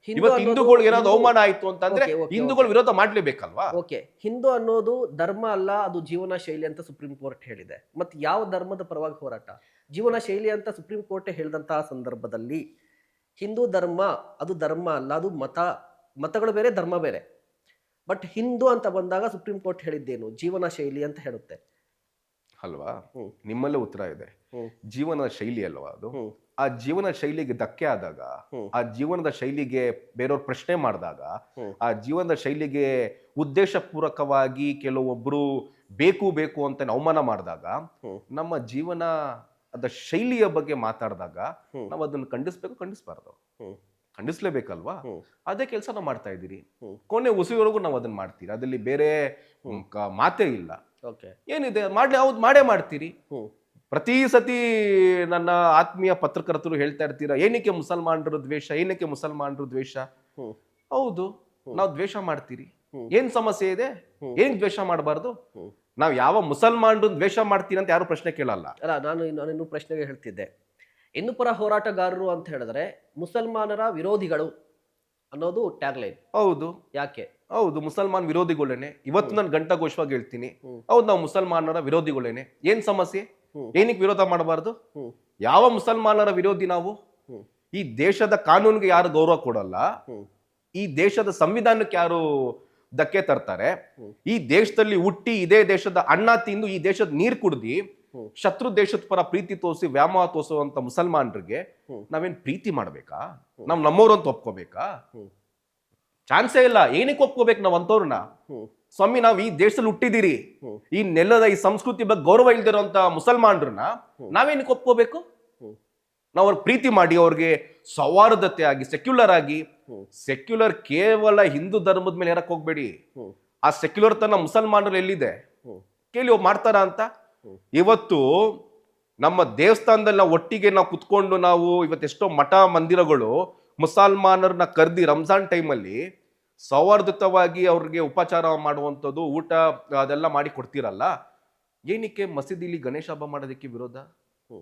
ಹಿಂದೂ ಇವತ್ತು ಅನ್ನೋದು ಹಿಂದೂಗಳಿಗೆ ಏನಾದ್ರು ಅವಮಾನ ಆಯ್ತು ಅಂತಂದ್ರೆ Okay, okay, ಹಿಂದೂಗಳು ವಿರೋಧ ಮಾಡ್ಲೇಬೇಕಲ್ವಾ? ಓಕೆ, ಹಿಂದೂ ಅನ್ನೋದು ಧರ್ಮ ಅಲ್ಲ, ಅದು ಜೀವನ ಶೈಲಿ ಅಂತ ಸುಪ್ರೀಂ ಕೋರ್ಟ್ ಹೇಳಿದೆ. ಮತ್ತೆ ಯಾವ ಧರ್ಮದ ಪರವಾಗಿ ಹೋರಾಟ? ಜೀವನ ಶೈಲಿ ಅಂತ ಸುಪ್ರೀಂ ಕೋರ್ಟ್ ಹೇಳಿದಂತಹ ಸಂದರ್ಭದಲ್ಲಿ ಹಿಂದೂ ಧರ್ಮ ಅದು ಧರ್ಮ ಅಲ್ಲ, ಅದು ಮತಗಳು ಬೇರೆ, ಧರ್ಮ ಬೇರೆ. ಬಟ್ ಹಿಂದೂ ಅಂತ ಬಂದಾಗ ಸುಪ್ರೀಂ ಕೋರ್ಟ್ ಹೇಳಿದ್ದೇನು? ಜೀವನ ಶೈಲಿ ಅಂತ ಹೇಳುತ್ತೆ ಅಲ್ವಾ? ಹ್ಮ್. ನಿಮ್ಮಲ್ಲೇ ಉತ್ತರ ಇದೆ. ಹ್ಮ್. ಜೀವನ ಶೈಲಿ ಅಲ್ವಾ ಅದು? ಹ್ಮ್. ಆ ಜೀವನ ಶೈಲಿಗೆ ಧಕ್ಕೆ ಆದಾಗ, ಹ್ಮ್. ಆ ಜೀವನದ ಶೈಲಿಗೆ ಬೇರೆಯವ್ರು ಪ್ರಶ್ನೆ ಮಾಡಿದಾಗ, ಹ್ಮ್. ಆ ಜೀವನದ ಶೈಲಿಗೆ ಉದ್ದೇಶಪೂರ್ವಕವಾಗಿ ಕೆಲವೊಬ್ರು ಬೇಕು ಬೇಕು ಅಂತ ಅವಮಾನ ಮಾಡಿದಾಗ, ಹ್ಮ್. ನಮ್ಮ ಜೀವನ ಅದ ಶೈಲಿಯ ಬಗ್ಗೆ ಮಾತಾಡಿದಾಗ ಹ್ಮ್. ನಾವು ಅದನ್ನು ಖಂಡಿಸ್ಬಾರ್ದು? ಹ್ಮ್. ಖಂಡಿಸ್ಲೇಬೇಕಲ್ವಾ? ಹ್ಮ್. ಅದೇ ಕೆಲಸ ನಾವು ಮಾಡ್ತಾ ಇದ್ದೀರಿ. ಹ್ಮ್. ಕೊನೆ ಉಸಿರುವರೆಗೂ ನಾವು ಅದನ್ನ ಮಾಡ್ತೀರಿ. ಅದಲ್ಲಿ ಬೇರೆ ಮಾತೇ ಇಲ್ಲ. ಓಕೆ. ಏನಿದೆ ಹೌದು ಮಾಡೇ ಮಾಡ್ತೀರಿ. ಹ್ಮ್. ಪ್ರತಿ ಸತಿ ನನ್ನ ಆತ್ಮೀಯ ಪತ್ರಕರ್ತರು ಹೇಳ್ತಾ ಇರ್ತೀರಾ, ಏನಕ್ಕೆ ಮುಸಲ್ಮಾನರು ದ್ವೇಷ, ಏನಕ್ಕೆ ಮುಸಲ್ಮಾನರು ದ್ವೇಷ? ಹ್ಮ್. ಹೌದು, ನಾವು ದ್ವೇಷ ಮಾಡ್ತೀರಿ. ಹ್ಮ್. ಏನ್ ಸಮಸ್ಯೆ ಇದೆ? ಏನ್ ದ್ವೇಷ ಮಾಡಬಾರ್ದು? ಹ್ಮ್. ನಾವ್ ಯಾವ ಮುಸಲ್ಮಾನರು ದ್ವೇಷ ಮಾಡ್ತೀರಿ ಅಂತ ಯಾರು ಪ್ರಶ್ನೆ ಕೇಳಲ್ಲ. ಅಲ್ಲ, ನಾನು ಪ್ರಶ್ನೆಗೆ ಹೇಳ್ತಿದ್ದೆ. ಇನ್ನುಪರ ಹೋರಾಟಗಾರರು ಅಂತ ಹೇಳಿದ್ರೆ ಮುಸಲ್ಮಾನರ ವಿರೋಧಿಗಳು ಅನ್ನೋದು ಟ್ಯಾಗ್ಲೈನ್. ಹೌದು, ಯಾಕೆ? ಹೌದು, ಮುಸಲ್ಮಾನ್ ವಿರೋಧಿಗಳೇನೆ. ಇವತ್ತು ನಾನು ಘಂಟಾಘೋಷವಾಗಿ ಹೇಳ್ತೀನಿ, ಹ್ಮ್. ಹೌದು, ನಾವು ಮುಸಲ್ಮಾನರ ವಿರೋಧಿಗಳೇನೆ. ಏನ್ ಸಮಸ್ಯೆ? ಹ್ಮ್. ಏನಕ್ಕೆ ವಿರೋಧ ಮಾಡಬಾರ್ದು? ಹ್ಮ್. ಯಾವ ಮುಸಲ್ಮಾನರ ವಿರೋಧಿ ನಾವು? ಹ್ಮ್. ಈ ದೇಶದ ಕಾನೂನಿಗೆ ಯಾರು ಗೌರವ ಕೊಡಲ್ಲ, ಹ್ಮ್. ಈ ದೇಶದ ಸಂವಿಧಾನಕ್ಕೆ ಯಾರು ಧಕ್ಕೆ ತರ್ತಾರೆ, ಹ್ಮ್. ಈ ದೇಶದಲ್ಲಿ ಹುಟ್ಟಿ ಇದೇ ದೇಶದ ಅನ್ನ ತಿಂದು ಈ ದೇಶದ ನೀರ್ ಕುಡ್ದಿ ಹ್ಮ್. ಶತ್ರು ದೇಶದ ಪರ ಪ್ರೀತಿ ತೋರಿಸಿ ವ್ಯಾಮೋಹ ತೋರಿಸುವಂತ ಮುಸಲ್ಮಾನರಿಗೆ ಹ್ಮ್. ನಾವೇನ್ ಪ್ರೀತಿ ಮಾಡ್ಬೇಕಾ? ನಾವ್ ನಮ್ಮವ್ರು ಅಂತ ಒಪ್ಕೋಬೇಕಾ? ಹ್ಮ್. ಚಾನ್ಸೇ ಇಲ್ಲ. ಏನಕ್ಕೆ ಒಪ್ಕೋಬೇಕು ನಾವ್ ಅಂತವ್ರನ್ನ? ಹ್ಮ್. ಸ್ವಾಮಿ, ನಾವ್ ಈ ದೇಶದಲ್ಲಿ ಹುಟ್ಟಿದಿರಿ, ಹ್ಮ್. ಈ ನೆಲದ ಈ ಸಂಸ್ಕೃತಿ ಬಗ್ಗೆ ಗೌರವ ಇಲ್ದಿರೋಂತ ಮುಸಲ್ಮಾನರನ್ನ ನಾವೇನಕ್ಕೆ ಒಪ್ಕೋಬೇಕು? ಹ್ಮ್. ನಾವು ಅವ್ರ ಪ್ರೀತಿ ಮಾಡಿ ಅವ್ರಿಗೆ ಸೌಹಾರ್ದತೆ ಆಗಿ ಸೆಕ್ಯುಲರ್ ಆಗಿ, ಹ್ಮ್. ಸೆಕ್ಯುಲರ್ ಕೇವಲ ಹಿಂದೂ ಧರ್ಮದ ಮೇಲೆ ಹೇರಕ್ ಹೋಗ್ಬೇಡಿ. ಹ್ಮ್. ಆ ಸೆಕ್ಯುಲರ್ ತನ ಮುಸಲ್ಮಾನರು ಎಲ್ಲಿದೆ ಹ್ಮ್. ಕೇಳಿ ಒಬ್ಬ ಮಾಡ್ತಾರ ಅಂತ? ಹ್ಮ್. ಇವತ್ತು ನಮ್ಮ ದೇವಸ್ಥಾನದಲ್ಲಿ ನಾವು ಒಟ್ಟಿಗೆ ನಾವು ಕುತ್ಕೊಂಡು ನಾವು ಇವತ್ತೆಷ್ಟೋ ಮಠ ಮಂದಿರಗಳು ಮುಸಲ್ಮಾನರನ್ನ ಕರ್ದಿ ರಂಜಾನ್ ಟೈಮಲ್ಲಿ ಸೌಹಾರ್ದತವಾಗಿ ಅವ್ರಿಗೆ ಉಪಚಾರ ಮಾಡುವಂಥದ್ದು, ಊಟ ಅದೆಲ್ಲ ಮಾಡಿ ಕೊಡ್ತೀರಲ್ಲ. ಏನಕ್ಕೆ ಮಸೀದಿಲಿ ಗಣೇಶ ಹಬ್ಬ ಮಾಡೋದಕ್ಕೆ ವಿರೋಧ?